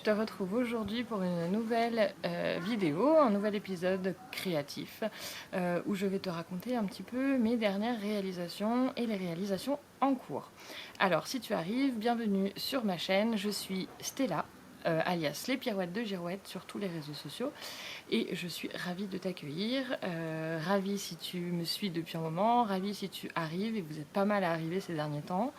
te retrouve aujourd'hui pour une nouvelle vidéo, un nouvel épisode créatif où je vais te raconter un petit peu mes dernières réalisations et les réalisations en cours. Alors si tu arrives, bienvenue sur ma chaîne, je suis Stella, alias Les Pirouettes de Girouette sur tous les réseaux sociaux et je suis ravie de t'accueillir, ravie si tu me suis depuis un moment, ravie si tu arrives et vous êtes pas mal à arriver ces derniers temps.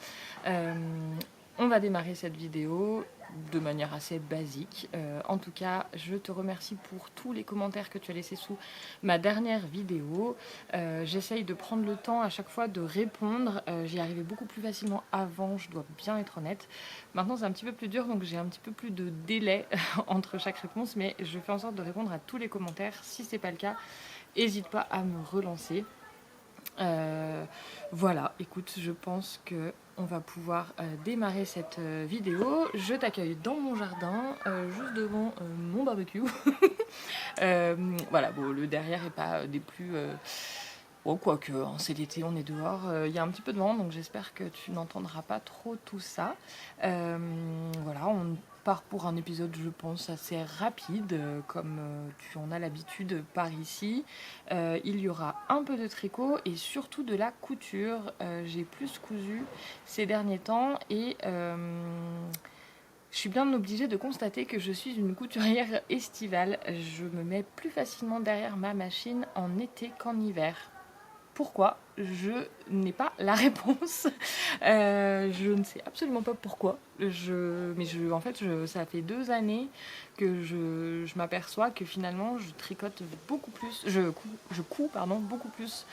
On va démarrer cette vidéo de manière assez basique. En tout cas, je te remercie pour tous les commentaires que tu as laissés sous ma dernière vidéo. J'essaye de prendre le temps à chaque fois de répondre. J'y arrivais beaucoup plus facilement avant, je dois bien être honnête. Maintenant, c'est un petit peu plus dur, donc j'ai un petit peu plus de délai entre chaque réponse, mais je fais en sorte de répondre à tous les commentaires. Si ce n'est pas le cas, n'hésite pas à me relancer. Voilà, écoute, je pense que on va pouvoir démarrer cette vidéo. Je t'accueille dans mon jardin, juste devant mon barbecue. Voilà, bon, le derrière est pas des plus... Bon, quoique, hein, c'est l'été, on est dehors, il y a un petit peu de vent, donc j'espère que tu n'entendras pas trop tout ça. Voilà, on part pour un épisode, je pense, assez rapide, comme tu en as l'habitude par ici. Il y aura un peu de tricot et surtout de la couture. J'ai plus cousu ces derniers temps et... je suis bien obligée de constater que je suis une couturière estivale. Je me mets plus facilement derrière ma machine en été qu'en hiver. Pourquoi? Je n'ai pas la réponse. Je ne sais absolument pas pourquoi. En fait, ça fait 2 années que je m'aperçois que finalement, je tricote beaucoup plus, je couds beaucoup plus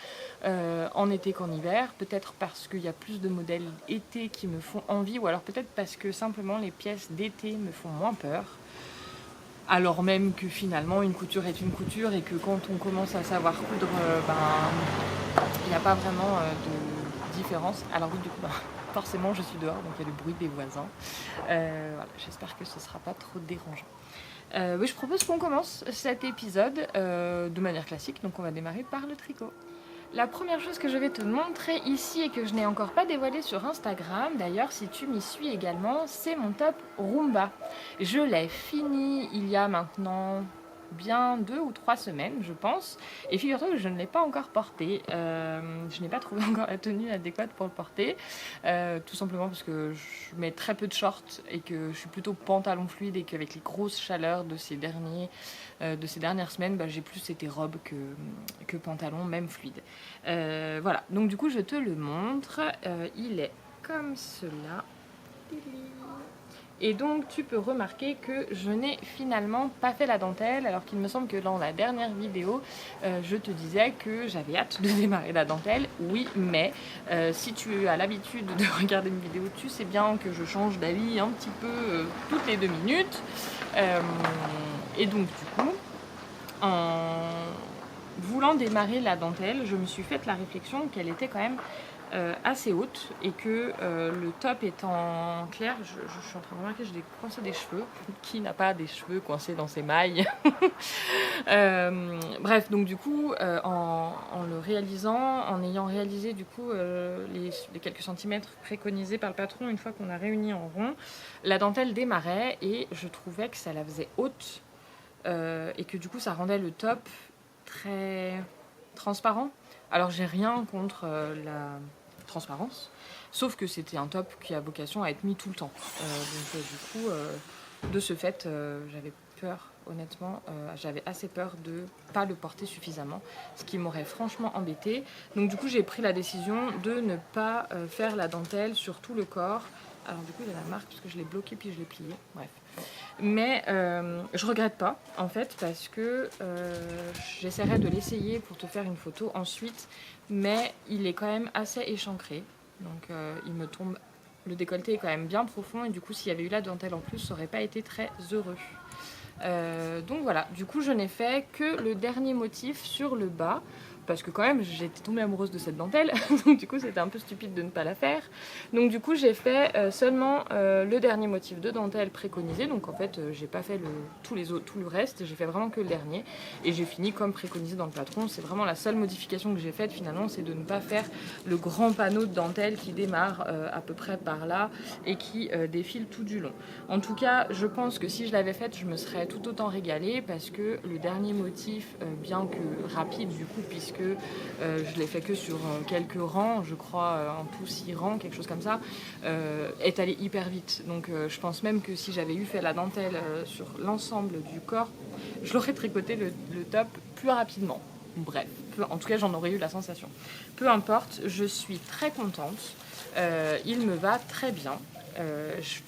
en été qu'en hiver. Peut-être parce qu'il y a plus de modèles été qui me font envie, ou alors peut-être parce que simplement les pièces d'été me font moins peur. Alors même que finalement, une couture est une couture et que quand on commence à savoir coudre, il n'y a pas vraiment de différence. Alors oui, du coup, forcément, je suis dehors, donc il y a le bruit des voisins. Voilà, j'espère que ce ne sera pas trop dérangeant. Oui, je propose qu'on commence cet épisode de manière classique, donc on va démarrer par le tricot. La première chose que je vais te montrer ici et que je n'ai encore pas dévoilé sur Instagram, d'ailleurs si tu m'y suis également, c'est mon top Roomba. Je l'ai fini il y a maintenant bien 2 ou 3 semaines, je pense. Et figure-toi que je ne l'ai pas encore porté. Je n'ai pas trouvé encore la tenue adéquate pour le porter. Tout simplement parce que je mets très peu de shorts et que je suis plutôt pantalon fluide et qu'avec les grosses chaleurs de ces dernières semaines, j'ai plus été robe que pantalon, même fluide. Voilà, donc du coup je te le montre. Il est comme cela. Et donc tu peux remarquer que je n'ai finalement pas fait la dentelle, alors qu'il me semble que dans la dernière vidéo je te disais que j'avais hâte de démarrer la dentelle. Oui, mais si tu as l'habitude de regarder mes vidéos, tu sais bien que je change d'avis un petit peu toutes les 2 minutes. Et donc du coup, en voulant démarrer la dentelle, je me suis fait la réflexion qu'elle était quand même assez haute et que le top étant clair, je suis en train de remarquer que j'ai coincé des cheveux. Qui n'a pas des cheveux coincés dans ses mailles? Bref, donc du coup, en le réalisant, en ayant réalisé du coup les quelques centimètres préconisés par le patron, une fois qu'on a réuni en rond, la dentelle démarrait et je trouvais que ça la faisait haute et que du coup ça rendait le top très transparent. Alors j'ai rien contre la transparence, sauf que c'était un top qui a vocation à être mis tout le temps. Du coup, de ce fait, j'avais peur, honnêtement, j'avais assez peur de ne pas le porter suffisamment, ce qui m'aurait franchement embêté. Donc du coup, j'ai pris la décision de ne pas faire la dentelle sur tout le corps. Alors du coup, il y a la marque parce que je l'ai bloqué puis je l'ai plié. Bref. Mais je regrette pas en fait parce que j'essaierai de l'essayer pour te faire une photo ensuite, mais il est quand même assez échancré, donc il me tombe, le décolleté est quand même bien profond et du coup s'il y avait eu la dentelle en plus ça aurait pas été très heureux. Donc voilà, du coup je n'ai fait que le dernier motif sur le bas parce que quand même j'étais tombée amoureuse de cette dentelle, donc du coup c'était un peu stupide de ne pas la faire. Donc du coup j'ai fait seulement le dernier motif de dentelle préconisé, donc en fait j'ai pas fait tout le reste, j'ai fait vraiment que le dernier, et j'ai fini comme préconisé dans le patron. C'est vraiment la seule modification que j'ai faite finalement, c'est de ne pas faire le grand panneau de dentelle qui démarre à peu près par là et qui défile tout du long. En tout cas, je pense que si je l'avais faite, je me serais tout autant régalée, parce que le dernier motif, bien que rapide du coup, puisque je l'ai fait que sur quelques rangs, je crois en tout 6 rangs, quelque chose comme ça, est allé hyper vite. Donc je pense même que si j'avais eu fait la dentelle sur l'ensemble du corps, je l'aurais tricoté le top plus rapidement. Bref, en tout cas j'en aurais eu la sensation. Peu importe, je suis très contente, il me va très bien.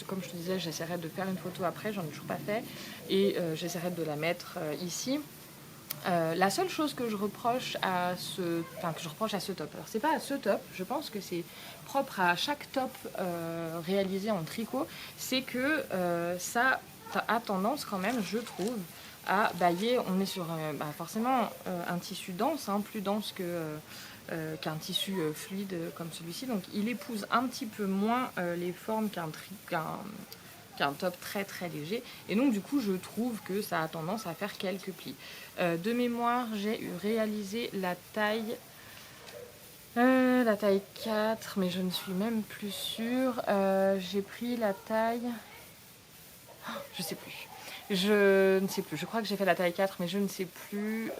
Comme je te disais, j'essaierai de faire une photo après, j'en ai toujours pas fait, et j'essaierai de la mettre ici. La seule chose que je reproche à ce top, alors c'est pas à ce top, je pense que c'est propre à chaque top réalisé en tricot, c'est que ça a tendance quand même, je trouve, à bailler. On est sur forcément un tissu dense, plus dense qu'un tissu fluide comme celui-ci, donc il épouse un petit peu moins les formes qu'un top très très léger, et donc du coup je trouve que ça a tendance à faire quelques plis. De mémoire, j'ai réalisé la taille 4, mais je ne suis même plus sûre. J'ai pris la taille... Je sais plus. Je ne sais plus. Je crois que j'ai fait la taille 4, mais je ne sais plus.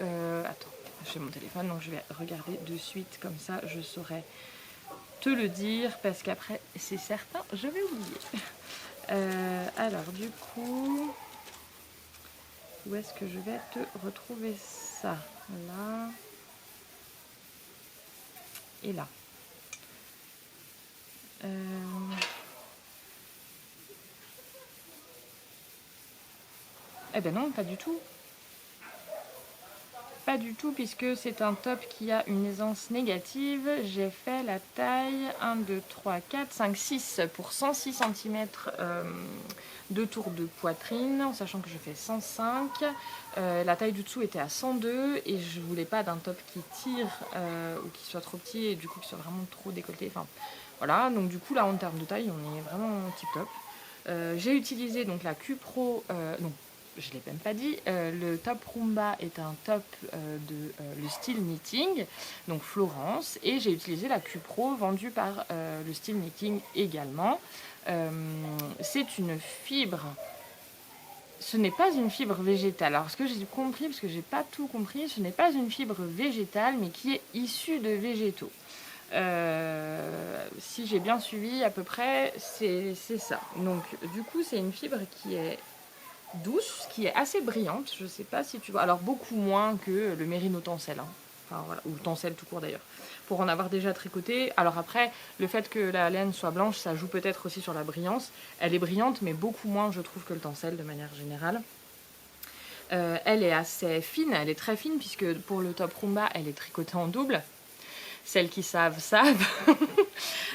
Attends, j'ai mon téléphone, donc je vais regarder de suite. Comme ça, je saurai te le dire, parce qu'après, c'est certain, je vais oublier. Alors, du coup... Où est-ce que je vais te retrouver ça? Là. Et là. Eh ben non, pas du tout. Pas du tout, puisque c'est un top qui a une aisance négative. J'ai fait la taille 1, 2, 3, 4, 5, 6 pour 106 cm de tour de poitrine, en sachant que je fais 105. La taille du dessous était à 102, et je voulais pas d'un top qui tire ou qui soit trop petit, et du coup qui soit vraiment trop décolleté. Enfin voilà, donc du coup là en termes de taille on est vraiment tip top. J'ai utilisé donc la Q-Pro, non, je ne l'ai même pas dit, le top Roomba est un top de le style knitting, donc Florence, et j'ai utilisé la Q-Pro vendue par le style knitting également. C'est une fibre, ce n'est pas une fibre végétale. Alors ce que j'ai compris, parce que j'ai pas tout compris, ce n'est pas une fibre végétale, mais qui est issue de végétaux. Si j'ai bien suivi à peu près, c'est ça. Donc du coup c'est une fibre qui est douce, qui est assez brillante. Je sais pas si tu vois, alors beaucoup moins que le mérino tencel, enfin, voilà, ou tencel tout court d'ailleurs, pour en avoir déjà tricoté. Alors après, le fait que la laine soit blanche, ça joue peut-être aussi sur la brillance. Elle est brillante, mais beaucoup moins je trouve que le tencel de manière générale. Elle est assez fine, elle est très fine, puisque pour le top Roomba elle est tricotée en double. Celles qui savent, savent.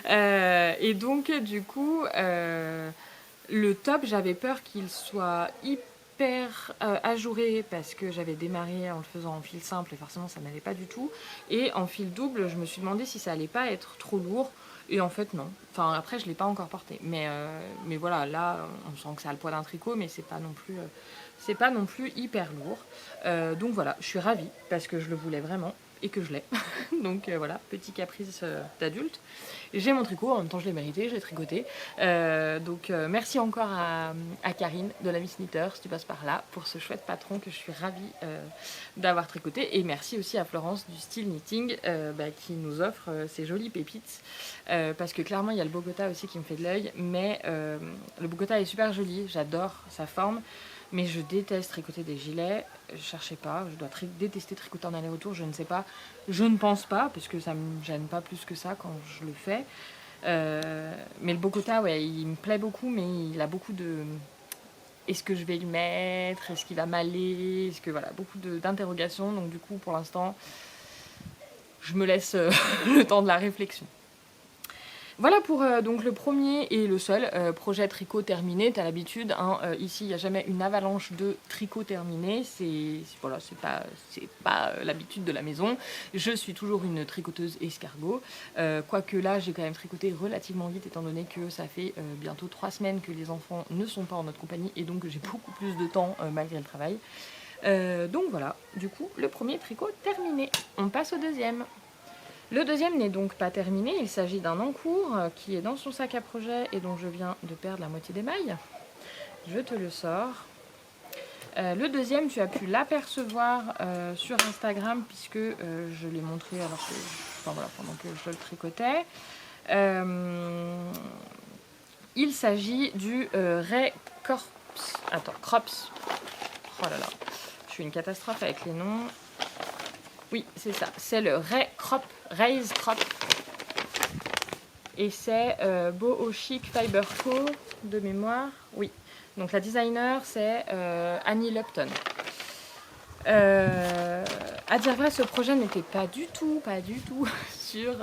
Et donc, du coup, le top, j'avais peur qu'il soit hyper ajouré, parce que j'avais démarré en le faisant en fil simple, et forcément, ça n'allait pas du tout. Et en fil double, je me suis demandé si ça allait pas être trop lourd. Et en fait, non. Enfin, après, je ne l'ai pas encore porté. Mais voilà, là, on sent que ça a le poids d'un tricot, mais c'est pas non plus hyper lourd. Donc voilà, je suis ravie, parce que je le voulais vraiment, et que je l'ai. Donc voilà, petit caprice d'adulte. J'ai mon tricot, en même temps je l'ai mérité, je l'ai tricoté. Donc merci encore à Karine de la Miss Knitter, si tu passes par là, pour ce chouette patron que je suis ravie d'avoir tricoté. Et merci aussi à Florence du style knitting qui nous offre ces jolies pépites. Parce que clairement il y a le Bogota aussi qui me fait de l'œil, mais le Bogota est super joli, j'adore sa forme. Mais je déteste tricoter des gilets, je cherchais pas, je dois détester tricoter en aller-retour, je ne sais pas, je ne pense pas, parce que ça me gêne pas plus que ça quand je le fais. Mais le Bogota, ouais, il me plaît beaucoup, mais il a beaucoup de... Est-ce que je vais le mettre? Est-ce qu'il va m'aller? Est-ce que voilà, beaucoup d'interrogations, donc du coup pour l'instant, je me laisse le temps de la réflexion. Voilà pour donc le premier et le seul projet tricot terminé. Tu as l'habitude, hein, ici il n'y a jamais une avalanche de tricot terminé. Voilà, c'est pas l'habitude de la maison. Je suis toujours une tricoteuse escargot. Quoique là, j'ai quand même tricoté relativement vite étant donné que ça fait bientôt 3 semaines que les enfants ne sont pas en notre compagnie et donc j'ai beaucoup plus de temps malgré le travail. Donc voilà, du coup, le premier tricot terminé. On passe au deuxième. Le deuxième n'est donc pas terminé, il s'agit d'un encours qui est dans son sac à projet et dont je viens de perdre la moitié des mailles. Je te le sors. Le deuxième, tu as pu l'apercevoir sur Instagram puisque je l'ai montré pendant que je le tricotais. Il s'agit du Ray Crops. Oh là là, je suis une catastrophe avec les noms. Oui, c'est ça. C'est le Raise Crop. Et c'est Boho Chic Fiber Co. de mémoire. Oui. Donc la designer, c'est Annie Lupton. À dire vrai, ce projet n'était pas du tout sur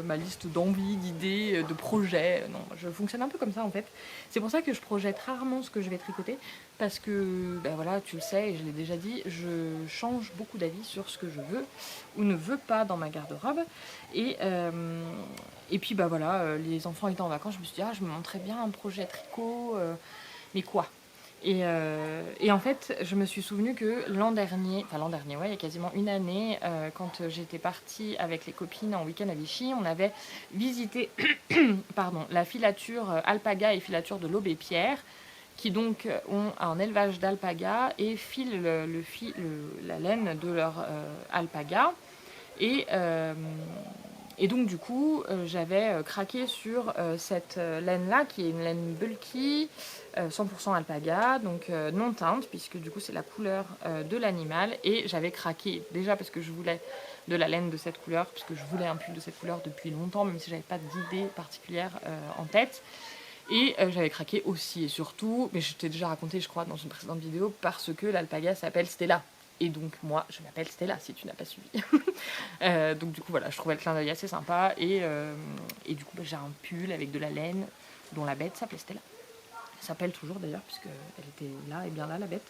ma liste d'envies, d'idées, de projets. Non, je fonctionne un peu comme ça en fait. C'est pour ça que je projette rarement ce que je vais tricoter. Parce que, ben voilà, tu le sais, et je l'ai déjà dit, je change beaucoup d'avis sur ce que je veux ou ne veux pas dans ma garde-robe. Et puis, bah voilà, les enfants étant en vacances, je me suis dit, je me montrais bien un projet tricot, mais quoi ? Et en fait, je me suis souvenu que l'an dernier, ouais, il y a quasiment une année, quand j'étais partie avec les copines en week-end à Vichy, on avait visité la filature alpaga et filature de l'Aubé Pierre, qui donc ont un élevage d'alpaga et filent la laine de leur alpaga. Et donc du coup, j'avais craqué sur cette laine-là, qui est une laine bulky, 100% alpaga, donc non teinte, puisque du coup c'est la couleur de l'animal. Et j'avais craqué, déjà parce que je voulais de la laine de cette couleur, puisque je voulais un pull de cette couleur depuis longtemps, même si j'avais pas d'idée particulière en tête. Et j'avais craqué aussi et surtout, mais je t'ai déjà raconté je crois dans une précédente vidéo, parce que l'alpaga s'appelle Stella. Et donc moi je m'appelle Stella si tu n'as pas suivi. Donc du coup voilà, je trouvais le clin d'œil assez sympa. Et du coup j'ai un pull avec de la laine dont la bête s'appelait Stella. Elle s'appelle toujours d'ailleurs puisqu'elle était là et bien là la bête.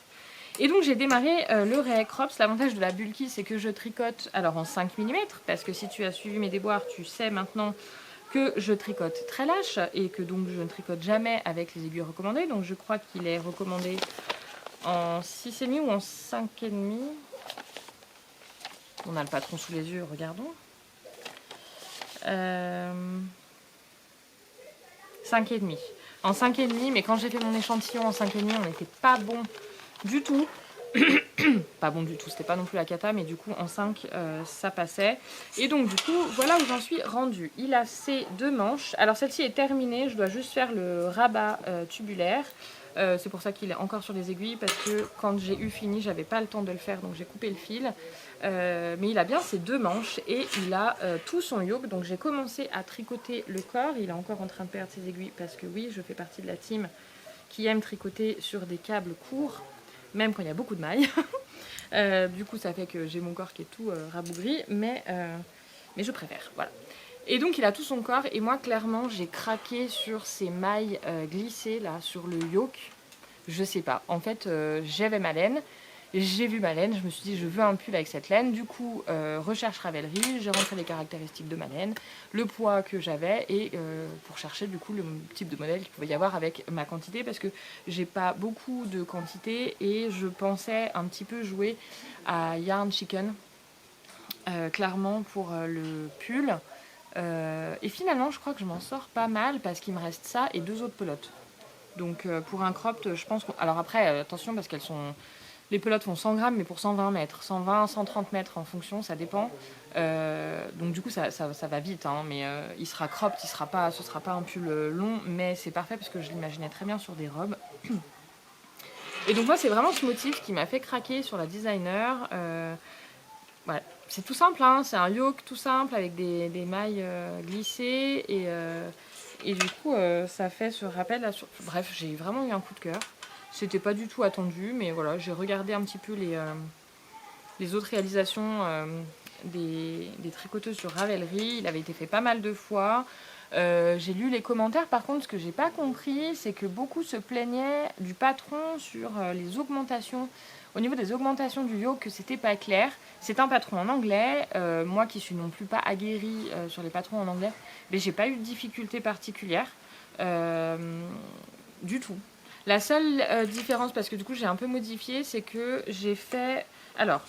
Et donc j'ai démarré le Ray Crops. L'avantage de la bulky c'est que je tricote alors en 5 mm, parce que si tu as suivi mes déboires tu sais maintenant que je tricote très lâche et que donc je ne tricote jamais avec les aiguilles recommandées. Donc je crois qu'il est recommandé en 6,5 ou en 5,5. On a le patron sous les yeux, regardons. 5,5. En 5,5, mais quand j'ai fait mon échantillon en 5,5, on n'était pas bon du tout. Pas bon du tout, c'était pas non plus la cata, mais du coup en 5 ça passait. Et donc du coup voilà où j'en suis rendue. Il a ces 2 manches. Alors celle-ci est terminée, je dois juste faire le rabat tubulaire. C'est pour ça qu'il est encore sur les aiguilles, parce que quand j'ai eu fini j'avais pas le temps de le faire, donc j'ai coupé le fil. Mais il a bien ces 2 manches et il a tout son yoke. Donc j'ai commencé à tricoter le corps. Il est encore en train de perdre ses aiguilles parce que oui, je fais partie de la team qui aime tricoter sur des câbles courts, même quand il y a beaucoup de mailles. Du coup ça fait que j'ai mon corps qui est tout rabougri, mais je préfère, voilà. Et donc il a tout son corps, et moi clairement j'ai craqué sur ces mailles glissées là sur le yoke. Je sais pas, en fait j'avais ma laine, j'ai vu ma laine, je me suis dit je veux un pull avec cette laine. Du coup recherche Ravelry, j'ai rentré les caractéristiques de ma laine, le poids que j'avais, et pour chercher du coup le type de modèle qu'il pouvait y avoir avec ma quantité, parce que j'ai pas beaucoup de quantité et je pensais un petit peu jouer à Yarn Chicken clairement pour le pull. Et finalement je crois que je m'en sors pas mal, parce qu'il me reste ça et 2 autres pelotes. Donc pour un cropped, je pense alors après attention, parce qu'elles sont, les pelotes font 100 grammes mais pour 120 mètres, 120, 130 mètres en fonction, ça dépend. Donc du coup ça va vite, hein, mais il sera cropped, ce sera pas un pull long, mais c'est parfait parce que je l'imaginais très bien sur des robes. Et donc moi c'est vraiment ce motif qui m'a fait craquer sur la designer. Voilà. C'est tout simple, hein, c'est un yoke tout simple avec des mailles glissées, et du coup ça fait ce rappel là sur... Bref, j'ai vraiment eu un coup de cœur. C'était pas du tout attendu, mais voilà, j'ai regardé un petit peu les autres réalisations des tricoteuses sur Ravelry. Il avait été fait pas mal de fois. J'ai lu les commentaires, par contre, ce que j'ai pas compris, c'est que beaucoup se plaignaient du patron sur les augmentations. Au niveau des augmentations du yoke, que c'était pas clair. C'est un patron en anglais. Moi qui suis non plus pas aguerrie sur les patrons en anglais, mais j'ai pas eu de difficulté particulière du tout. La seule différence, parce que du coup j'ai un peu modifié, c'est que j'ai fait... Alors,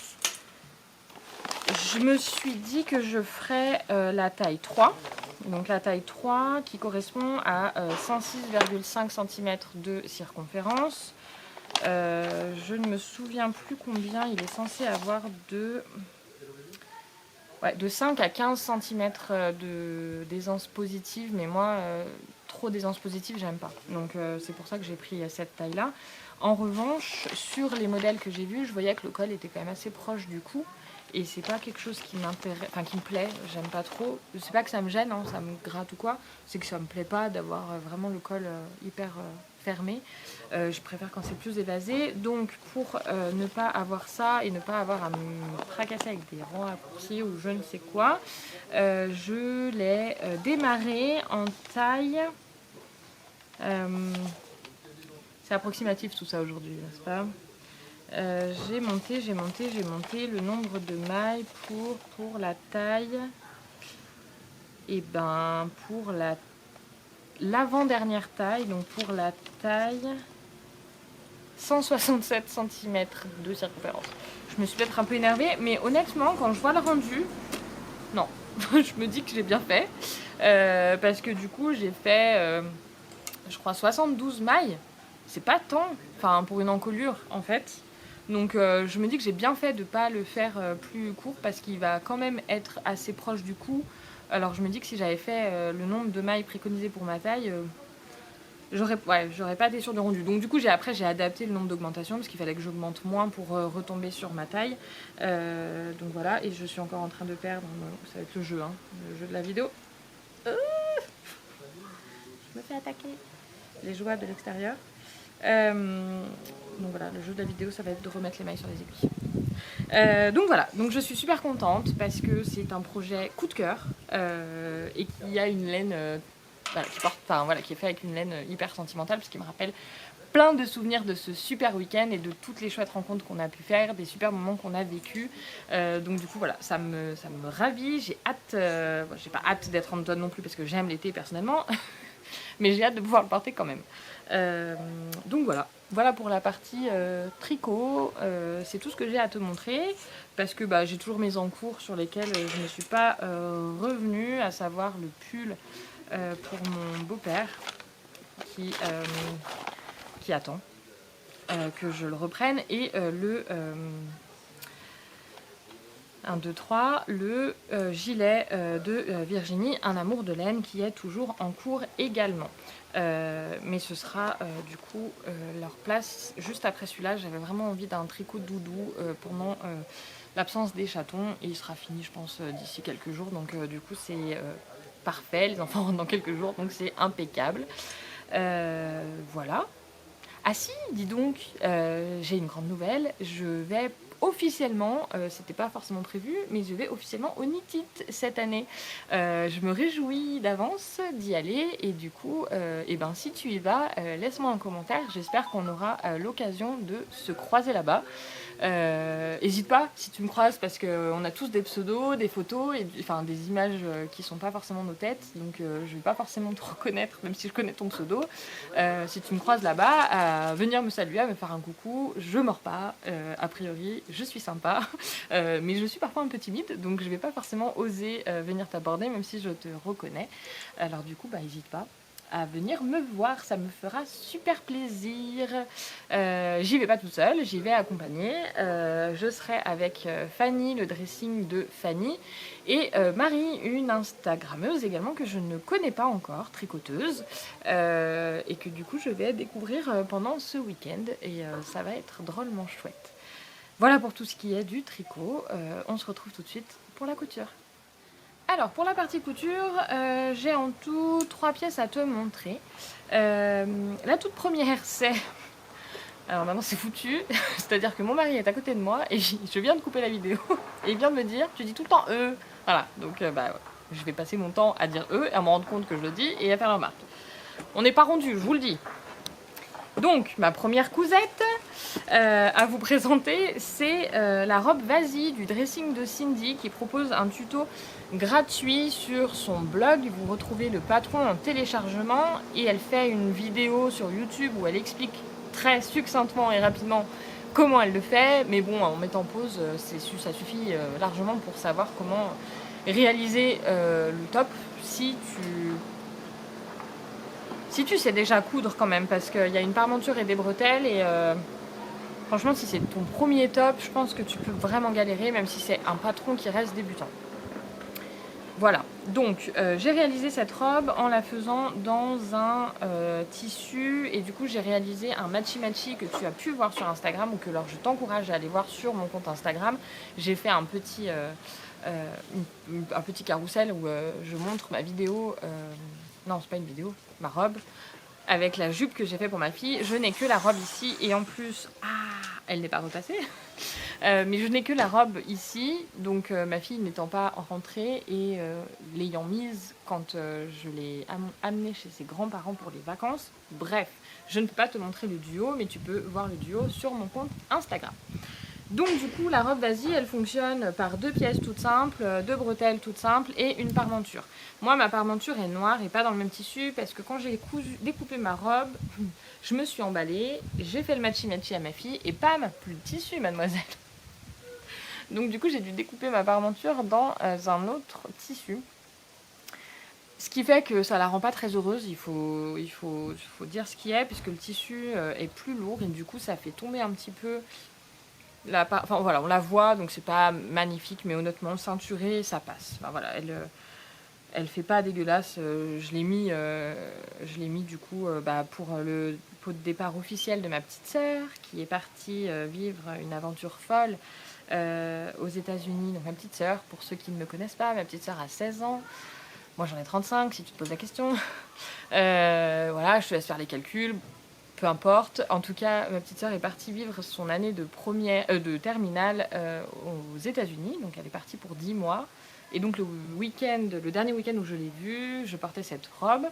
je me suis dit que je ferais la taille 3. Donc la taille 3 qui correspond à 106,5 cm de circonférence. Je ne me souviens plus combien il est censé avoir de 5 à 15 cm d'aisance positive, mais moi, trop d'aisance positive, j'aime pas. Donc c'est pour ça que j'ai pris cette taille-là. En revanche, sur les modèles que j'ai vus, je voyais que le col était quand même assez proche du cou. Et c'est pas quelque chose qui m'intéresse, enfin qui me plaît, j'aime pas trop. C'est pas que ça me gêne, hein, ça me gratte ou quoi, c'est que ça me plaît pas d'avoir vraiment le col hyper fermé. Je préfère quand c'est plus évasé. Donc pour ne pas avoir ça et ne pas avoir à me fracasser avec des rangs raccourcis ou je ne sais quoi, je l'ai démarré en taille. C'est approximatif tout ça aujourd'hui, n'est-ce pas? J'ai monté le nombre de mailles pour la taille. Et ben pour l'avant-dernière taille, donc pour la taille 167 cm de circonférence. Je me suis peut-être un peu énervée, mais honnêtement, quand je vois le rendu, non, je me dis que j'ai bien fait. Parce que du coup, j'ai fait, je crois, 72 mailles. C'est pas tant, enfin pour une encolure en fait. Donc je me dis que j'ai bien fait de ne pas le faire plus court parce qu'il va quand même être assez proche du cou. Alors je me dis que si j'avais fait le nombre de mailles préconisées pour ma taille, j'aurais pas été sûre de rendu. Donc du coup j'ai adapté le nombre d'augmentations parce qu'il fallait que j'augmente moins pour retomber sur ma taille. Donc voilà, et je suis encore en train de perdre, ça va être le jeu, hein, le jeu de la vidéo. Je me fais attaquer. Les joies de l'extérieur. Donc voilà, le jeu de la vidéo, ça va être de remettre les mailles sur les aiguilles. Donc voilà, donc je suis super contente parce que c'est un projet coup de cœur et qui a une laine qui est fait avec une laine hyper sentimentale parce qu'il me rappelle plein de souvenirs de ce super week-end et de toutes les chouettes rencontres qu'on a pu faire, des super moments qu'on a vécu. Donc du coup voilà, ça me ravit. J'ai hâte, j'ai pas hâte d'être en automne non plus parce que j'aime l'été personnellement, mais j'ai hâte de pouvoir le porter quand même. Donc voilà pour la partie tricot. C'est tout ce que j'ai à te montrer parce que j'ai toujours mes encours sur lesquels je ne suis pas revenue, à savoir le pull pour mon beau-père qui attend que je le reprenne et le 1, 2, 3, le gilet de Virginie, un amour de laine qui est toujours en cours également. Mais ce sera du coup leur place juste après celui-là. J'avais vraiment envie d'un tricot doudou pendant l'absence des chatons et il sera fini je pense d'ici quelques jours. Donc du coup c'est parfait, les enfants rentrent dans quelques jours donc c'est impeccable. Voilà. Ah si, dis donc, j'ai une grande nouvelle, je vais officiellement, c'était pas forcément prévu, mais je vais officiellement au Knit It cette année. Je me réjouis d'avance d'y aller et du coup, si tu y vas, laisse-moi un commentaire, j'espère qu'on aura l'occasion de se croiser là-bas. Hésite pas si tu me croises parce qu'on a tous des pseudos, des photos, des images qui sont pas forcément nos têtes, donc je vais pas forcément te reconnaître même si je connais ton pseudo. Si tu me croises là-bas, à venir me saluer, à me faire un coucou, je mords pas, a priori je suis sympa, mais je suis parfois un peu timide, donc je vais pas forcément oser venir t'aborder même si je te reconnais. Alors du coup n'hésite pas à venir me voir, ça me fera super plaisir. J'y vais pas toute seule, j'y vais accompagnée. Je serai avec Fanny, le dressing de Fanny, et Marie, une Instagrammeuse également que je ne connais pas encore, tricoteuse, et que du coup je vais découvrir pendant ce week-end, et ça va être drôlement chouette. Voilà pour tout ce qui est du tricot. On se retrouve tout de suite pour la couture. Alors pour la partie couture, j'ai en tout 3 pièces à te montrer. La toute première c'est... Alors maintenant c'est foutu, c'est-à-dire que mon mari est à côté de moi et je viens de couper la vidéo et il vient de me dire, tu dis tout le temps voilà, donc je vais passer mon temps à dire eux, à me rendre compte que je le dis et à faire la remarque. On n'est pas rendu, je vous le dis. Donc, ma première cousette à vous présenter, c'est la robe Vas-y du dressing de Cindy qui propose un tuto gratuit sur son blog. Vous retrouvez le patron en téléchargement et elle fait une vidéo sur YouTube où elle explique très succinctement et rapidement comment elle le fait. Mais bon, en mettant pause, ça suffit largement pour savoir comment réaliser le top si tu sais déjà coudre quand même, parce qu'il y a une parmenture et des bretelles et franchement si c'est ton premier top, je pense que tu peux vraiment galérer même si c'est un patron qui reste débutant. Voilà, donc j'ai réalisé cette robe en la faisant dans un tissu et du coup j'ai réalisé un matchy-matchy que tu as pu voir sur Instagram ou que alors je t'encourage à aller voir sur mon compte Instagram. J'ai fait un petit carrousel où je montre ma vidéo, non c'est pas une vidéo, ma robe, avec la jupe que j'ai fait pour ma fille. Je n'ai que la robe ici et en plus, elle n'est pas repassée. Mais je n'ai que la robe ici, donc ma fille n'étant pas rentrée et l'ayant mise quand je l'ai amenée chez ses grands-parents pour les vacances. Bref, je ne peux pas te montrer le duo, mais tu peux voir le duo sur mon compte Instagram. Donc du coup, la robe Vas-y, elle fonctionne par 2 pièces toutes simples, 2 bretelles toutes simples et une parmenture. Moi, ma parmenture est noire et pas dans le même tissu parce que quand j'ai découpé ma robe, je me suis emballée, j'ai fait le matchy-matchy à ma fille et pam, plus de tissu, mademoiselle. Donc du coup, j'ai dû découper ma parmenture dans un autre tissu. Ce qui fait que ça la rend pas très heureuse, il faut dire ce qui est, puisque le tissu est plus lourd et du coup, ça fait tomber un petit peu enfin voilà, on la voit, donc c'est pas magnifique, mais honnêtement, ceinturée, ça passe. Enfin, voilà, elle fait pas dégueulasse. Je l'ai mis du coup pour le pot de départ officiel de ma petite sœur, qui est partie vivre une aventure folle aux États-Unis. Donc ma petite sœur, pour ceux qui ne me connaissent pas, ma petite sœur a 16 ans. Moi j'en ai 35, si tu te poses la question. Voilà, je te laisse faire les calculs. Peu importe. En tout cas, ma petite sœur est partie vivre son année de terminale aux États-Unis. Donc, elle est partie pour 10 mois. Et donc, le dernier week-end où je l'ai vue, je portais cette robe.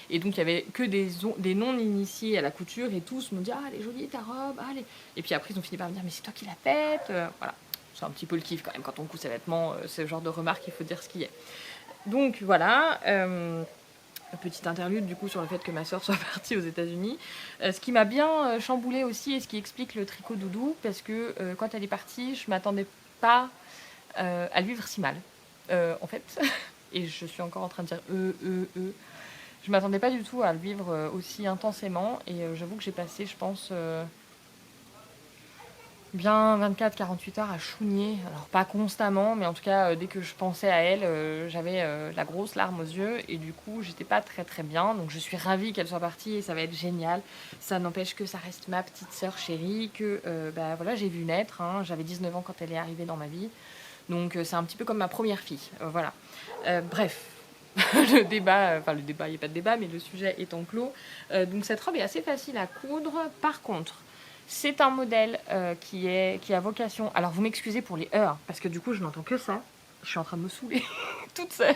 Et donc, il n'y avait que des non-initiés à la couture. Et tous me disaient « Ah, elle est jolie ta robe, allez !» Et puis après, ils ont fini par me dire « Mais c'est toi qui la faite !» Voilà. C'est un petit peu le kiff quand même. Quand on coud ses vêtements, c'est le genre de remarque, il faut dire ce qu'il y a. Donc, voilà. Petite interlude du coup sur le fait que ma soeur soit partie aux États-Unis. Ce qui m'a bien chamboulée aussi et ce qui explique le tricot doudou, parce que quand elle est partie, je m'attendais pas à le vivre si mal, en fait. Et je suis encore en train de dire Je m'attendais pas du tout à le vivre aussi intensément et j'avoue que j'ai passé, je pense, bien 24-48 heures à chougner. Alors pas constamment, mais en tout cas dès que je pensais à elle, j'avais la grosse larme aux yeux et du coup j'étais pas très très bien. Donc je suis ravie qu'elle soit partie et ça va être génial. Ça n'empêche que ça reste ma petite sœur chérie que voilà, j'ai vu naître. J'avais 19 ans quand elle est arrivée dans ma vie. Donc c'est un petit peu comme ma première fille. Voilà. Bref. Le débat, il n'y a pas de débat, mais le sujet étant clos. Donc cette robe est assez facile à coudre. Par contre, c'est un modèle qui a vocation... Alors, vous m'excusez pour les heures, parce que du coup, je n'entends que ça. Je suis en train de me saouler toute seule.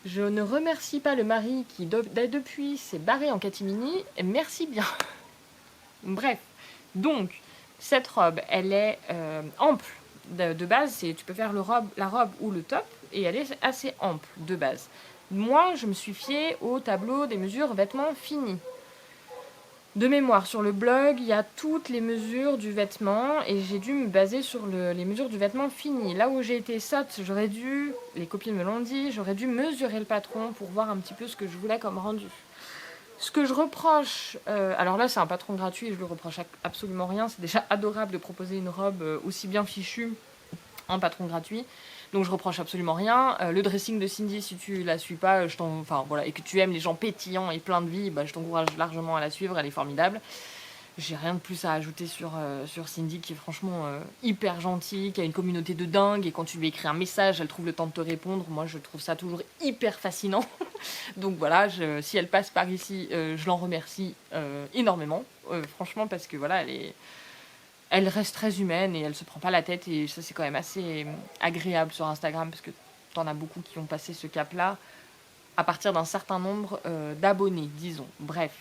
Je ne remercie pas le mari qui, depuis, s'est barré en catimini. Merci bien. Bref. Donc, cette robe, elle est ample. De base, tu peux faire la robe ou le top, et elle est assez ample de base. Moi, je me suis fiée au tableau des mesures vêtements finis. De mémoire, sur le blog, il y a toutes les mesures du vêtement et j'ai dû me baser sur les mesures du vêtement fini. Là où j'ai été sotte, les copines me l'ont dit, j'aurais dû mesurer le patron pour voir un petit peu ce que je voulais comme rendu. Ce que je reproche, alors là c'est un patron gratuit et je lui reproche absolument rien, c'est déjà adorable de proposer une robe aussi bien fichue en patron gratuit. Donc je reproche absolument rien. Le dressing de Cindy, si tu la suis pas, et que tu aimes les gens pétillants et pleins de vie, je t'encourage largement à la suivre, elle est formidable. J'ai rien de plus à ajouter sur Cindy, qui est franchement hyper gentille, qui a une communauté de dingue, et quand tu lui écris un message, elle trouve le temps de te répondre. Moi, je trouve ça toujours hyper fascinant. Donc voilà, si elle passe par ici, je l'en remercie énormément, franchement, parce que voilà, elle reste très humaine et elle se prend pas la tête, et ça c'est quand même assez agréable sur Instagram parce que t'en as beaucoup qui ont passé ce cap-là à partir d'un certain nombre d'abonnés, disons. Bref,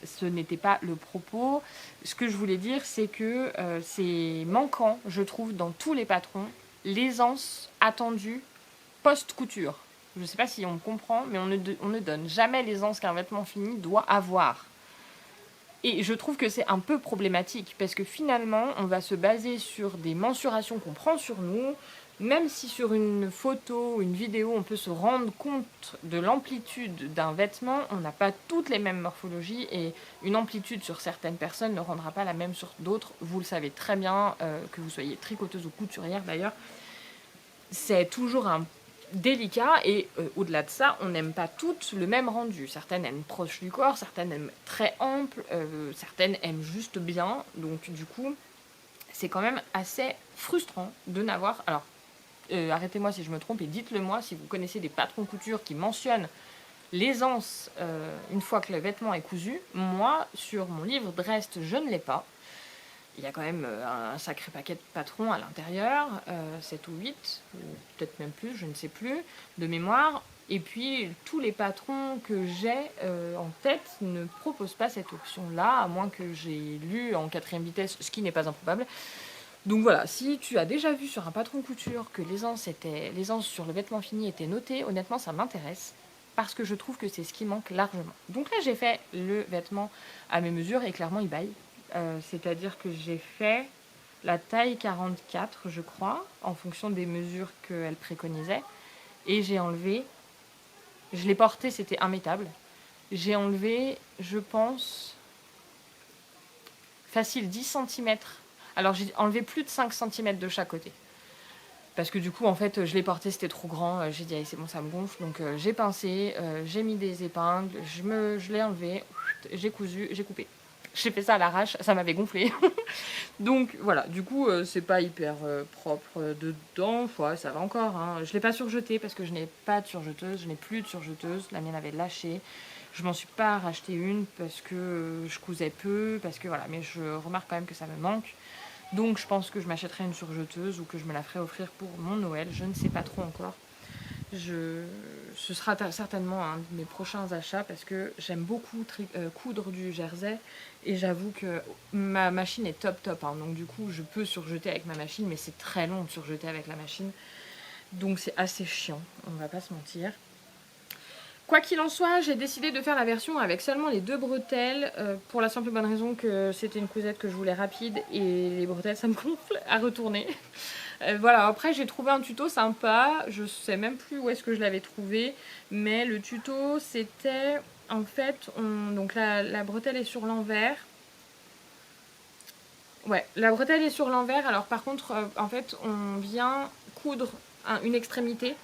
ce n'était pas le propos. Ce que je voulais dire, c'est que c'est manquant, je trouve, dans tous les patrons, l'aisance attendue post-couture. Je ne sais pas si on comprend, mais on ne donne jamais l'aisance qu'un vêtement fini doit avoir. Et je trouve que c'est un peu problématique, parce que finalement, on va se baser sur des mensurations qu'on prend sur nous, même si sur une photo ou une vidéo, on peut se rendre compte de l'amplitude d'un vêtement, on n'a pas toutes les mêmes morphologies, et une amplitude sur certaines personnes ne rendra pas la même sur d'autres. Vous le savez très bien, que vous soyez tricoteuse ou couturière d'ailleurs. C'est toujours un délicat, et au-delà de ça, on n'aime pas toutes le même rendu. Certaines aiment proche du corps, certaines aiment très ample, certaines aiment juste bien. Donc du coup, c'est quand même assez frustrant de n'avoir... Alors, arrêtez-moi si je me trompe et dites-le moi si vous connaissez des patrons couture qui mentionnent l'aisance une fois que le vêtement est cousu. Moi, sur mon livre Drest, je ne l'ai pas. Il y a quand même un sacré paquet de patrons à l'intérieur, 7 ou 8, ou peut-être même plus, je ne sais plus, de mémoire. Et puis, tous les patrons que j'ai en tête ne proposent pas cette option-là, à moins que j'ai lu en 4e vitesse, ce qui n'est pas improbable. Donc voilà, si tu as déjà vu sur un patron couture que l'aisance sur le vêtement fini était notée, honnêtement, ça m'intéresse, parce que je trouve que c'est ce qui manque largement. Donc là, j'ai fait le vêtement à mes mesures, et clairement, il baille. C'est-à-dire que j'ai fait la taille 44, je crois, en fonction des mesures qu'elle préconisait. Et j'ai enlevé, je l'ai porté, c'était immétable. J'ai enlevé, je pense, facile 10 cm. Alors j'ai enlevé plus de 5 cm de chaque côté. Parce que du coup, en fait, je l'ai porté, c'était trop grand. J'ai dit, allez, c'est bon, ça me gonfle. Donc j'ai pincé, j'ai mis des épingles, je l'ai enlevé, j'ai cousu, j'ai coupé. J'ai fait ça à l'arrache, ça m'avait gonflé. Donc voilà, du coup, c'est pas hyper propre dedans. Ouais, ça va encore. Hein. Je l'ai pas surjeté parce que je n'ai pas de surjeteuse, je n'ai plus de surjeteuse. La mienne avait lâché. Je m'en suis pas racheté une parce que je cousais peu, parce que voilà. Mais je remarque quand même que ça me manque. Donc je pense que je m'achèterai une surjeteuse ou que je me la ferai offrir pour mon Noël. Je ne sais pas trop encore. Ce sera certainement un de mes prochains achats parce que j'aime beaucoup coudre du jersey et j'avoue que ma machine est top. Hein. Donc du coup, je peux surjeter avec ma machine, mais c'est très long de surjeter avec la machine. Donc c'est assez chiant, on va pas se mentir. Quoi qu'il en soit, j'ai décidé de faire la version avec seulement les 2 bretelles pour la simple bonne raison que c'était une cousette que je voulais rapide et les bretelles ça me gonfle à retourner. Voilà, après j'ai trouvé un tuto sympa, je sais même plus où est-ce que je l'avais trouvé, mais le tuto c'était en fait, donc la bretelle est sur l'envers. Ouais, la bretelle est sur l'envers, alors par contre en fait on vient coudre une extrémité.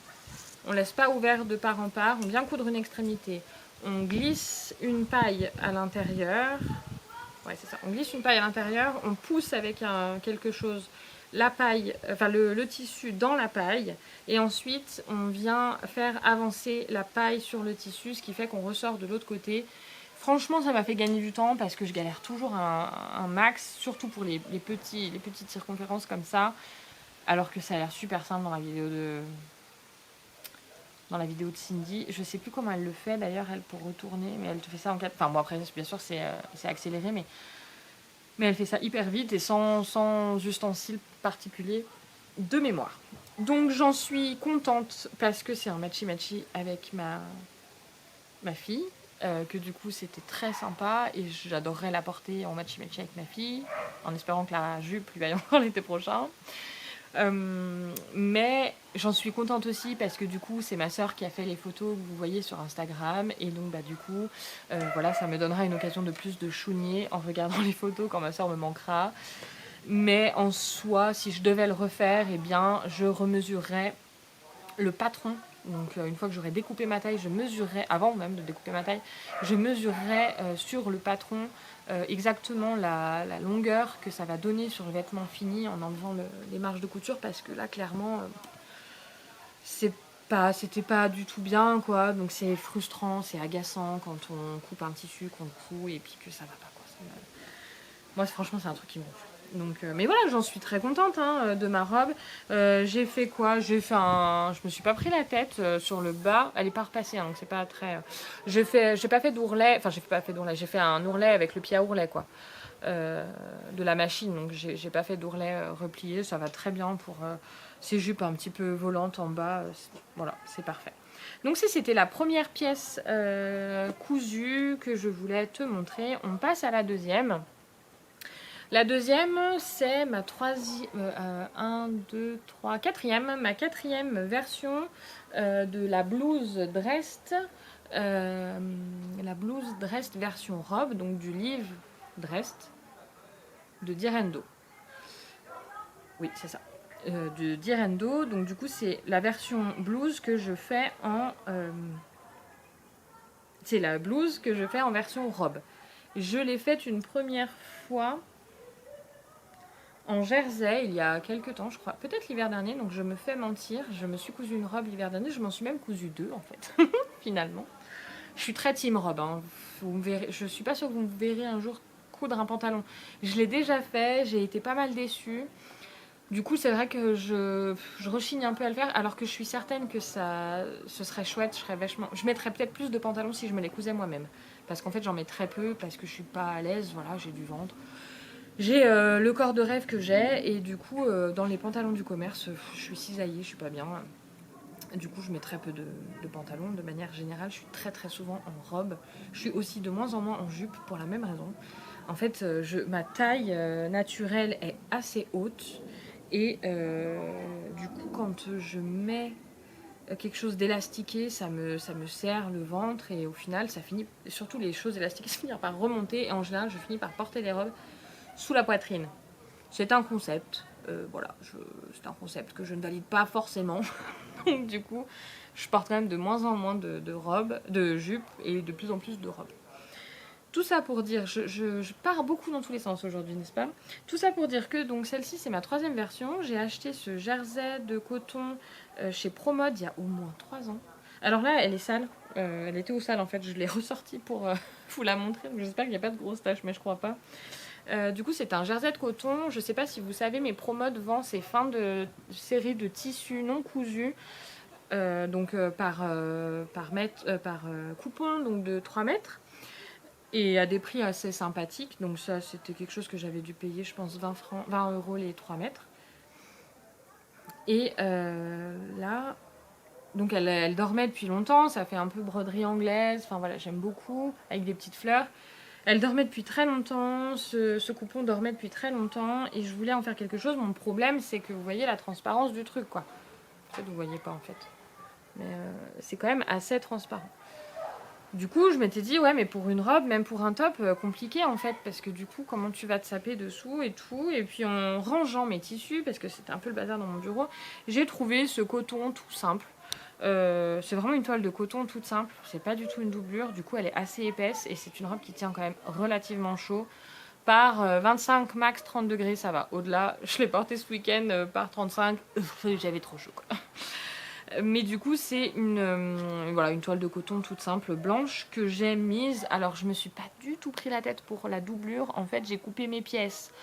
On laisse pas ouvert de part en part, on vient coudre une extrémité. On glisse une paille à l'intérieur. Ouais, c'est ça. On glisse une paille à l'intérieur, on pousse avec quelque chose la paille, enfin le tissu dans la paille, et ensuite on vient faire avancer la paille sur le tissu, ce qui fait qu'on ressort de l'autre côté. Franchement, ça m'a fait gagner du temps parce que je galère toujours un max, surtout pour les petites circonférences comme ça, alors que ça a l'air super simple dans la vidéo de Cindy. Je sais plus comment elle le fait d'ailleurs, elle, pour retourner, mais elle te fait ça en 4. Enfin bon, après bien sûr c'est accéléré, mais elle fait ça hyper vite et sans ustensiles particuliers de mémoire. Donc j'en suis contente parce que c'est un matchy-matchy avec ma fille, que du coup c'était très sympa et j'adorerais la porter en matchy-matchy avec ma fille, en espérant que la jupe lui aille encore l'été prochain. Mais j'en suis contente aussi parce que du coup c'est ma soeur qui a fait les photos que vous voyez sur Instagram et donc du coup voilà, ça me donnera une occasion de plus de chougner en regardant les photos quand ma soeur me manquera. Mais en soi, si je devais le refaire, eh bien je remesurerais le patron. Donc une fois que j'aurais découpé ma taille, je mesurerais, avant même de découper ma taille, je mesurerais sur le patron exactement la longueur que ça va donner sur le vêtement fini en enlevant les marges de couture, parce que là clairement c'était pas du tout bien quoi. Donc c'est frustrant, c'est agaçant quand on coupe un tissu, qu'on le coud et puis que ça va pas quoi. Moi franchement c'est un truc qui me gonfle. Donc, mais voilà, j'en suis très contente hein, de ma robe. J'ai fait quoi? Je me suis pas pris la tête sur le bas. Elle est pas repassée, hein, donc c'est pas très. J'ai pas fait d'ourlet. Enfin, j'ai pas fait d'ourlet. J'ai fait un ourlet avec le pied à ourlet, quoi, de la machine. Donc, j'ai pas fait d'ourlet replié. Ça va très bien pour ces jupes un petit peu volantes en bas. Voilà, c'est parfait. Donc, c'était la première pièce cousue que je voulais te montrer. On passe à la deuxième. La deuxième, c'est ma ma quatrième version de la blouse Drest. La blouse Drest version robe, donc du livre Drest de Direndo. Oui, c'est ça. De Direndo, donc du coup, c'est la version blouse que je fais en. C'est la blouse que je fais en version robe. Je l'ai faite une première fois en Jersey, il y a quelques temps, je crois, peut-être l'hiver dernier, donc je me fais mentir. Je me suis cousu une robe l'hiver dernier, je m'en suis même cousu deux en fait, finalement. Je suis très team robe, hein. Vous me verrez, je suis pas sûre que vous me verrez un jour coudre un pantalon. Je l'ai déjà fait, j'ai été pas mal déçue. Du coup, c'est vrai que je rechigne un peu à le faire, alors que je suis certaine que ce serait chouette, je mettrais peut-être plus de pantalons si je me les cousais moi-même. Parce qu'en fait, j'en mets très peu, parce que je suis pas à l'aise, voilà, j'ai du ventre. J'ai le corps de rêve que j'ai et du coup dans les pantalons du commerce je suis cisaillée, je suis pas bien. Du coup je mets très peu de pantalons. De manière générale je suis très très souvent en robe. Je suis aussi de moins en moins en jupe pour la même raison. En fait ma taille naturelle est assez haute et du coup quand je mets quelque chose d'élastiqué, ça me serre le ventre et au final ça finit, surtout les choses élastiquées, ça finit par remonter et en général je finis par porter des robes sous la poitrine. C'est un concept, voilà, c'est un concept que je ne valide pas forcément. Donc du coup, je porte quand même de moins en moins de robes, de jupes et de plus en plus de robes. Tout ça pour dire, je pars beaucoup dans tous les sens aujourd'hui, n'est-ce pas? Tout ça pour dire que donc celle-ci c'est ma troisième version. J'ai acheté ce jersey de coton chez Promode il y a au moins 3 ans. Alors là, elle est sale. Elle était au sale en fait. Je l'ai ressortie pour vous la montrer. J'espère qu'il n'y a pas de grosses taches, mais je crois pas. Du coup, c'est un jersey de coton. Je ne sais pas si vous savez, mais Promode vend ses fins de série de tissus non cousus. Donc par coupon donc de 3 mètres. Et à des prix assez sympathiques. Donc ça, c'était quelque chose que j'avais dû payer, je pense, 20 € les 3 mètres. Et là, donc elle dormait depuis longtemps. Ça fait un peu broderie anglaise. Enfin voilà, j'aime beaucoup, avec des petites fleurs. Elle dormait depuis très longtemps, ce coupon dormait depuis très longtemps et je voulais en faire quelque chose. Mon problème, c'est que vous voyez la transparence du truc, quoi. Peut-être vous voyez pas en fait. Mais c'est quand même assez transparent. Du coup, je m'étais dit, ouais, mais pour une robe, même pour un top, compliqué en fait, parce que du coup, comment tu vas te saper dessous et tout. Et puis en rangeant mes tissus, parce que c'était un peu le bazar dans mon bureau, j'ai trouvé ce coton tout simple. C'est vraiment une toile de coton toute simple, c'est pas du tout une doublure, du coup elle est assez épaisse et c'est une robe qui tient quand même relativement chaud. Par 25 max 30 degrés ça va, au-delà je l'ai portée ce week-end par 35, j'avais trop chaud quoi. Mais du coup c'est voilà, une toile de coton toute simple blanche que j'ai mise. Alors je me suis pas du tout pris la tête pour la doublure, en fait j'ai coupé mes pièces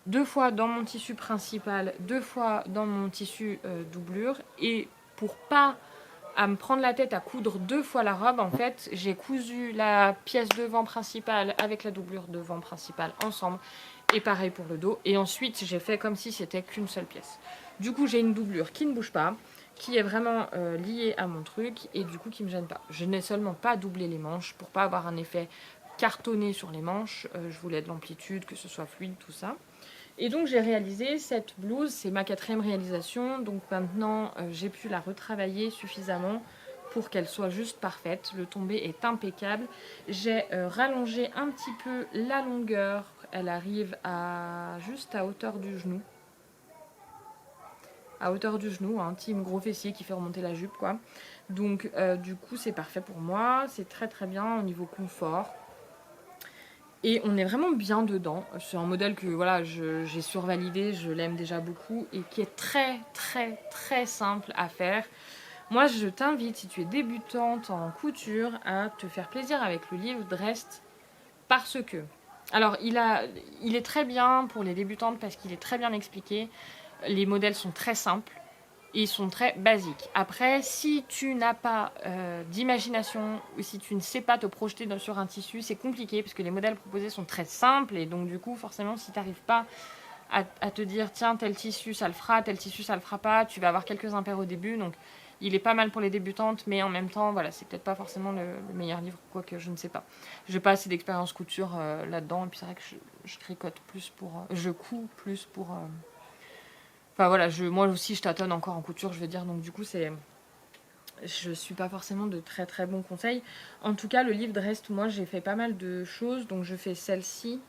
2 fois dans mon tissu principal, 2 fois dans mon tissu doublure et pour pas à me prendre la tête à coudre 2 fois la robe, en fait, j'ai cousu la pièce devant principale avec la doublure devant principale ensemble. Et pareil pour le dos. Et ensuite, j'ai fait comme si c'était qu'une seule pièce. Du coup, j'ai une doublure qui ne bouge pas, qui est vraiment liée à mon truc et du coup qui me gêne pas. Je n'ai seulement pas doublé les manches pour pas avoir un effet cartonné sur les manches. Je voulais de l'amplitude, que ce soit fluide, tout ça. Et donc j'ai réalisé cette blouse, c'est ma 4e réalisation, donc maintenant j'ai pu la retravailler suffisamment pour qu'elle soit juste parfaite. Le tombé est impeccable. J'ai rallongé un petit peu la longueur, elle arrive juste à hauteur du genou. À hauteur du genou, un team gros fessier qui fait remonter la jupe quoi. Donc du coup c'est parfait pour moi, c'est très très bien au niveau confort. Et on est vraiment bien dedans. C'est un modèle que voilà, j'ai survalidé, je l'aime déjà beaucoup et qui est très très très simple à faire. Moi je t'invite, si tu es débutante en couture, à te faire plaisir avec le livre Drest parce que Alors, il est très bien pour les débutantes parce qu'il est très bien expliqué. Les modèles sont très simples. Ils sont très basiques. Après, si tu n'as pas d'imagination ou si tu ne sais pas te projeter sur un tissu, c'est compliqué parce que les modèles proposés sont très simples et donc du coup, forcément, si tu n'arrives pas à te dire tiens, tel tissu ça le fera, tel tissu ça le fera pas, tu vas avoir quelques impairs au début. Donc, il est pas mal pour les débutantes, mais en même temps, voilà, c'est peut-être pas forcément le meilleur livre, quoique je ne sais pas. J'ai pas assez d'expérience couture là-dedans et puis c'est vrai que je tricote plus pour. Je couds plus pour. Enfin voilà, moi aussi je tâtonne encore en couture, je veux dire, donc du coup je suis pas forcément de très très bons conseils. En tout cas, le livre reste, moi j'ai fait pas mal de choses, donc je fais celle-ci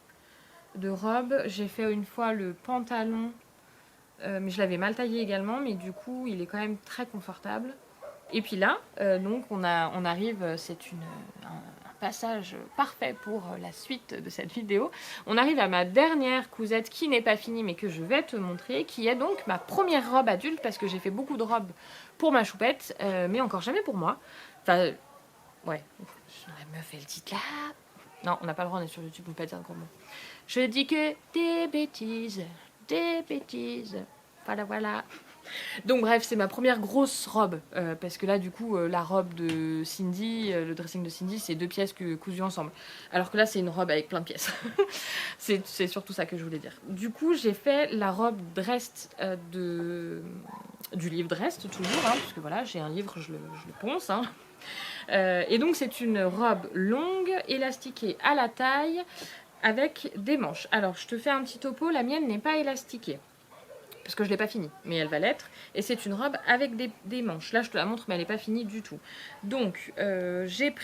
de robe, j'ai fait une fois le pantalon, mais je l'avais mal taillé également, mais du coup il est quand même très confortable. Et puis là, donc on arrive, c'est un passage parfait pour la suite de cette vidéo. On arrive à ma dernière cousette qui n'est pas finie mais que je vais te montrer, qui est donc ma première robe adulte parce que j'ai fait beaucoup de robes pour ma choupette, mais encore jamais pour moi. Enfin, ouais, la meuf elle dit là. Non, on n'a pas le droit, on est sur YouTube, on peut pas dire un gros mot. Je dis que des bêtises, des bêtises. Voilà, voilà. Donc bref, c'est ma première grosse robe, parce que là du coup la robe de Cindy, le dressing de Cindy, c'est 2 pièces cousues ensemble. Alors que là c'est une robe avec plein de pièces. c'est surtout ça que je voulais dire. Du coup j'ai fait la robe Drest du livre Drest toujours, hein, parce que voilà j'ai un livre, je le ponce. Hein. Et donc c'est une robe longue, élastiquée à la taille, avec des manches. Alors je te fais un petit topo, la mienne n'est pas élastiquée parce que je ne l'ai pas finie, mais elle va l'être. Et c'est une robe avec des manches. Là, je te la montre, mais elle n'est pas finie du tout. Donc, j'ai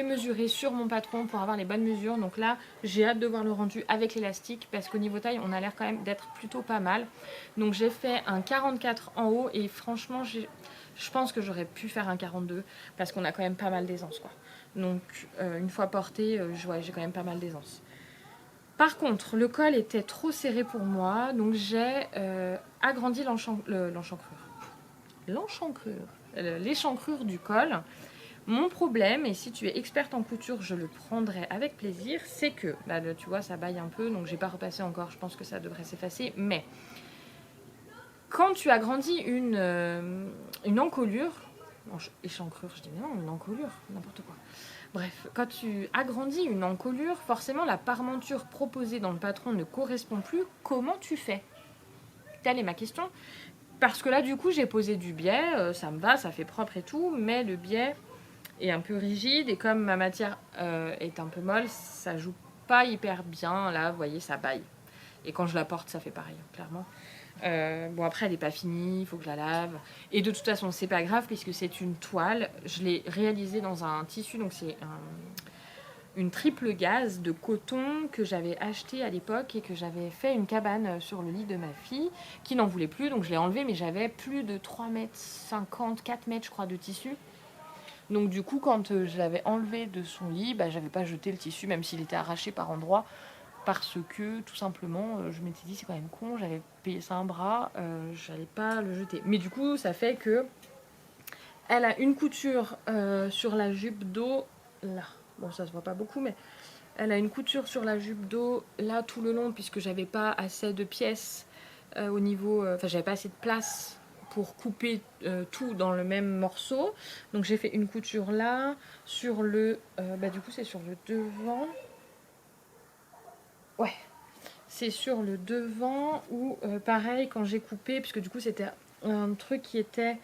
mesuré sur mon patron pour avoir les bonnes mesures. Donc là, j'ai hâte de voir le rendu avec l'élastique, parce qu'au niveau taille, on a l'air quand même d'être plutôt pas mal. Donc, j'ai fait un 44 en haut, et franchement, je pense que j'aurais pu faire un 42, parce qu'on a quand même pas mal d'aisance, quoi. Donc, une fois portée, j'ai quand même pas mal d'aisance. Par contre, le col était trop serré pour moi, donc j'ai agrandi l'échancrure du col. Mon problème, et si tu es experte en couture, je le prendrai avec plaisir, c'est que, là, tu vois, ça baille un peu, donc j'ai pas repassé encore, je pense que ça devrait s'effacer, mais quand tu agrandis une encolure, échancrure, je dis mais non, une encolure, n'importe quoi. Bref, quand tu agrandis une encolure, forcément la parmenture proposée dans le patron ne correspond plus. Comment tu fais? Telle est ma question. Parce que là, du coup, j'ai posé du biais, ça me va, ça fait propre et tout, mais le biais est un peu rigide et comme ma matière est un peu molle, ça joue pas hyper bien. Là, vous voyez, ça baille. Et quand je la porte, ça fait pareil, clairement. Bon, après, elle n'est pas finie, il faut que je la lave. Et de toute façon, c'est pas grave puisque c'est une toile. Je l'ai réalisée dans un tissu, donc c'est une triple gaze de coton que j'avais acheté à l'époque et que j'avais fait une cabane sur le lit de ma fille qui n'en voulait plus. Donc je l'ai enlevé, mais j'avais plus de 3,50 m, 4 mètres, je crois, de tissu. Donc du coup, quand je l'avais enlevé de son lit, bah, j'avais pas jeté le tissu, même s'il était arraché par endroits. Parce que tout simplement je m'étais dit c'est quand même con, j'avais payé ça un bras, j'allais pas le jeter. Mais du coup ça fait que elle a une couture sur la jupe d'eau là, bon ça se voit pas beaucoup mais elle a une couture sur la jupe d'eau là tout le long puisque j'avais pas assez de pièces au niveau, enfin j'avais pas assez de place pour couper tout dans le même morceau. Donc j'ai fait une couture là sur le, du coup c'est sur le devant. Ouais, c'est sur le devant où, pareil, quand j'ai coupé, puisque du coup c'était un truc qui était...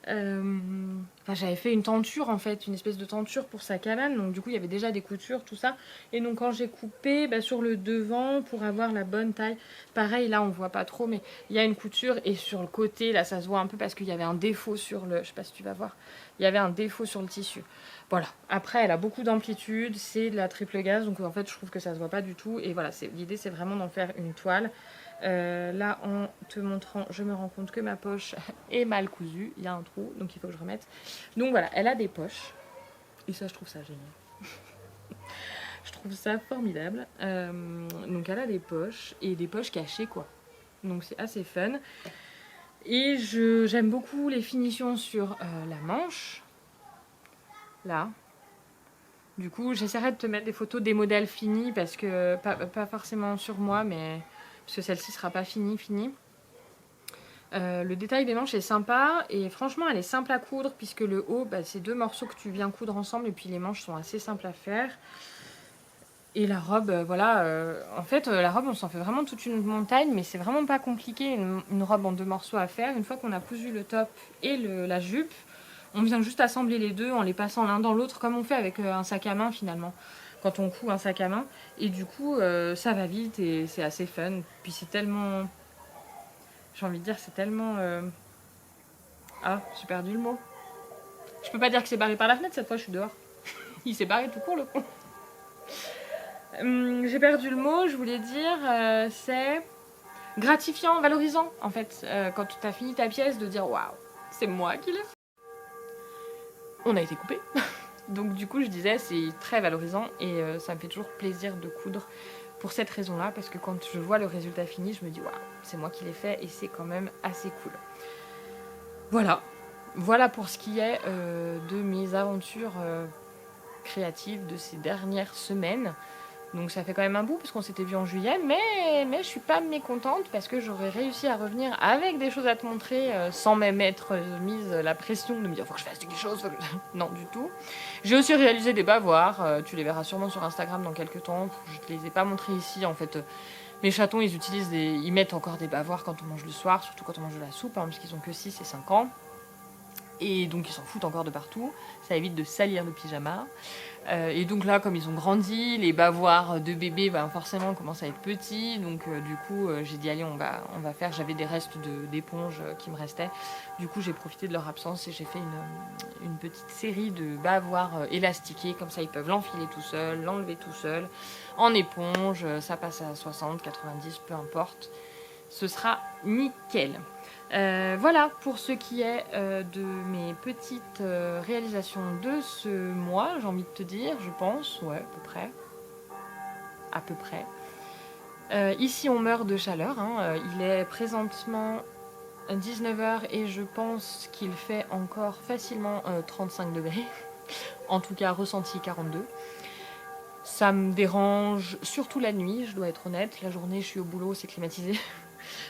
Enfin, j'avais fait une tenture en fait, une espèce de tenture pour sa cabane, donc du coup il y avait déjà des coutures, tout ça. Et donc quand j'ai coupé sur le devant pour avoir la bonne taille, pareil là on voit pas trop, mais il y a une couture et sur le côté là ça se voit un peu parce qu'il y avait un défaut sur le... Je sais pas si tu vas voir, il y avait un défaut sur le tissu. Voilà, après elle a beaucoup d'amplitude, c'est de la triple gaze, donc en fait je trouve que ça se voit pas du tout. Et voilà, l'idée c'est vraiment d'en faire une toile. Là en te montrant, je me rends compte que ma poche est mal cousue, il y a un trou, donc il faut que je remette. Donc voilà, elle a des poches, et ça je trouve ça génial. Je trouve ça formidable. Donc elle a des poches, et des poches cachées quoi. Donc c'est assez fun. Et j'aime beaucoup les finitions sur la manche. Là. Du coup, j'essaierai de te mettre des photos des modèles finis, parce que pas forcément sur moi, mais parce que celle-ci sera pas finie. Le détail des manches est sympa, et franchement elle est simple à coudre, puisque le haut, bah, c'est 2 morceaux que tu viens coudre ensemble, et puis les manches sont assez simples à faire. Et la robe, voilà, en fait, la robe, on s'en fait vraiment toute une montagne, mais c'est vraiment pas compliqué, une robe en 2 morceaux à faire. Une fois qu'on a cousu le top et la jupe, on vient juste assembler les deux en les passant l'un dans l'autre, comme on fait avec un sac à main finalement, quand on coud un sac à main. Et du coup, ça va vite et c'est assez fun. Puis c'est tellement... J'ai envie de dire, c'est tellement... Ah, j'ai perdu le mot. Je peux pas dire que c'est barré par la fenêtre, cette fois je suis dehors. Il s'est barré tout court, le con. J'ai perdu le mot, je voulais dire, c'est gratifiant, valorisant, en fait, quand tu as fini ta pièce, de dire waouh, c'est moi qui l'ai fait. On a été coupé. Donc du coup, je disais, c'est très valorisant et ça me fait toujours plaisir de coudre pour cette raison-là, parce que quand je vois le résultat fini, je me dis waouh, c'est moi qui l'ai fait et c'est quand même assez cool. Voilà pour ce qui est de mes aventures créatives de ces dernières semaines. Donc ça fait quand même un bout parce qu'on s'était vu en juillet, mais je suis pas mécontente parce que j'aurais réussi à revenir avec des choses à te montrer sans même être mise la pression de me dire faut que je fasse quelque chose. Non, du tout. J'ai aussi réalisé des bavoirs, tu les verras sûrement sur Instagram dans quelques temps. Je te les ai pas montrés ici en fait. Mes chatons, ils mettent encore des bavoirs quand on mange le soir, surtout quand on mange de la soupe, hein, parce qu'ils ont que 6 et 5 ans. Et donc ils s'en foutent encore de partout. Ça évite de salir le pyjama. Et donc là, comme ils ont grandi, les bavoirs de bébé, bah, forcément, commencent à être petits. Donc du coup, j'ai dit, allez, on va faire. J'avais des restes d'éponges qui me restaient. Du coup, j'ai profité de leur absence et j'ai fait une petite série de bavoirs élastiqués. Comme ça, ils peuvent l'enfiler tout seul, l'enlever tout seul. En éponge, ça passe à 60, 90, peu importe. Ce sera nickel. Voilà pour ce qui est de mes petites réalisations de ce mois, j'ai envie de te dire, je pense, ouais, à peu près. À peu près. Ici, on meurt de chaleur, hein. Il est présentement 19h et je pense qu'il fait encore facilement 35 degrés. En tout cas, ressenti 42. Ça me dérange surtout la nuit, je dois être honnête. La journée, je suis au boulot, c'est climatisé.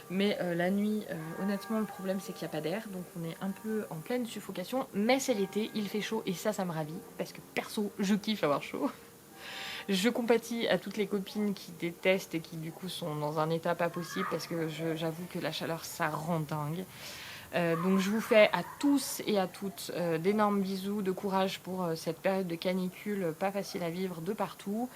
Mais la nuit, honnêtement, le problème, c'est qu'il n'y a pas d'air. Donc on est un peu en pleine suffocation. Mais c'est l'été, il fait chaud et ça me ravit. Parce que perso, je kiffe avoir chaud. Je compatis à toutes les copines qui détestent et qui du coup sont dans un état pas possible. Parce que j'avoue que la chaleur, ça rend dingue. Donc je vous fais à tous et à toutes d'énormes bisous, de courage pour cette période de canicule pas facile à vivre de partout.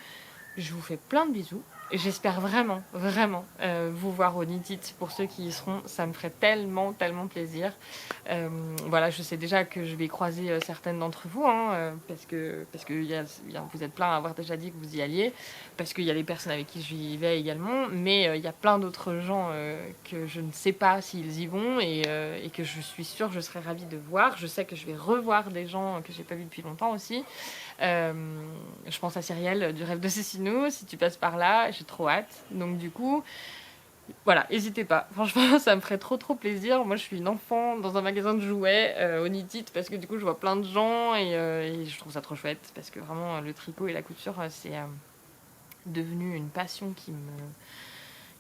Je vous fais plein de bisous. J'espère vraiment, vraiment vous voir au Knit It pour ceux qui y seront. Ça me ferait tellement, tellement plaisir. Voilà, je sais déjà que je vais croiser certaines d'entre vous, hein, parce que vous êtes plein à avoir déjà dit que vous y alliez, parce qu'il y a les personnes avec qui j'y vais également, mais il y a plein d'autres gens que je ne sais pas s'ils y vont et que je suis sûre que je serais ravie de voir. Je sais que je vais revoir des gens que j'ai pas vus depuis longtemps aussi. Je pense à Cyrielle du Rêve de Cécinou, si tu passes par là, j'ai trop hâte. Donc du coup, voilà, n'hésitez pas. Franchement, ça me ferait trop trop plaisir. Moi, je suis une enfant dans un magasin de jouets au Knit It parce que du coup, je vois plein de gens et je trouve ça trop chouette parce que vraiment, le tricot et la couture, c'est devenu une passion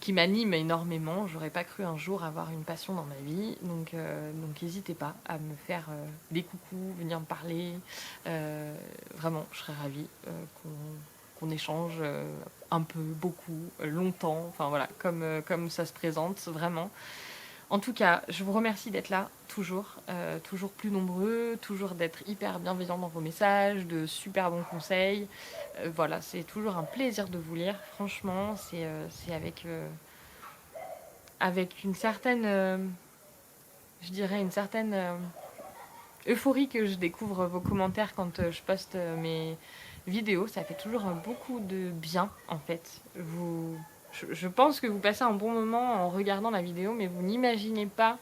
qui m'anime énormément. J'aurais pas cru un jour avoir une passion dans ma vie. Donc n'hésitez pas à me faire des coucous, venir me parler. Vraiment, je serais ravie qu'on échange un peu, beaucoup, longtemps. Enfin voilà, comme ça se présente, vraiment. En tout cas, je vous remercie d'être là, toujours plus nombreux, toujours d'être hyper bienveillant dans vos messages, de super bons conseils. Voilà, c'est toujours un plaisir de vous lire. Franchement, c'est avec une certaine, je dirais, une certaine euphorie que je découvre vos commentaires quand je poste mes vidéos. Ça fait toujours beaucoup de bien, en fait. Je pense que vous passez un bon moment en regardant la vidéo, mais vous n'imaginez pas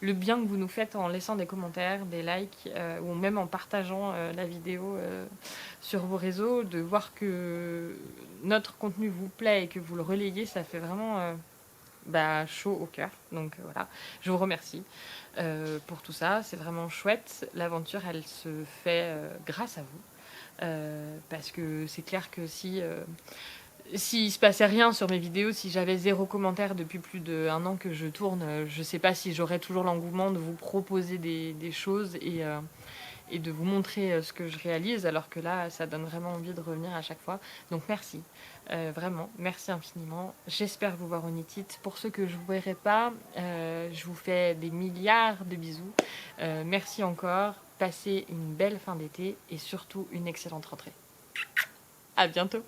le bien que vous nous faites en laissant des commentaires, des likes, ou même en partageant la vidéo sur vos réseaux. De voir que notre contenu vous plaît et que vous le relayez, ça fait vraiment chaud au cœur. Donc voilà, je vous remercie pour tout ça. C'est vraiment chouette. L'aventure, elle se fait grâce à vous. Parce que c'est clair que s'il se passait rien sur mes vidéos, si j'avais 0 commentaire depuis plus d'1 an que je tourne, je sais pas si j'aurais toujours l'engouement de vous proposer des choses et de vous montrer ce que je réalise, alors que là, ça donne vraiment envie de revenir à chaque fois. Donc merci, vraiment, merci infiniment. J'espère vous voir au Nitite. Pour ceux que je ne vous verrai pas, je vous fais des milliards de bisous. Merci encore, passez une belle fin d'été et surtout une excellente rentrée. À bientôt.